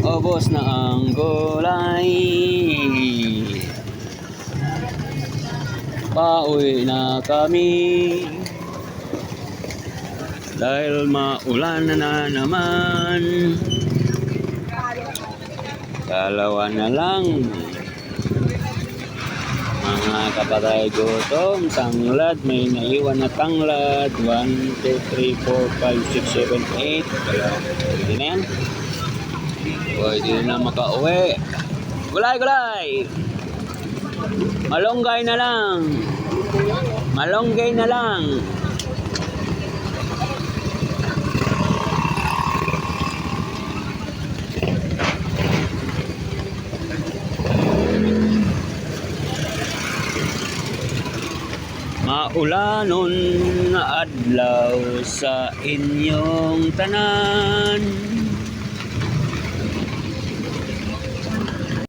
Ubos na ang gulay. Pauwi na kami. Dahil maulan na naman. Dalawa na lang. Mga kapatay, gutom, tanglad, may naiwan na tanglad. 1, 2, 3, 4, 5, 6, 7, 8. Pwede na yan. Pwede na makauwi. Gulay, gulay! Malunggay na lang. Malunggay na lang. Maulanon na adlaw sa inyong tanan.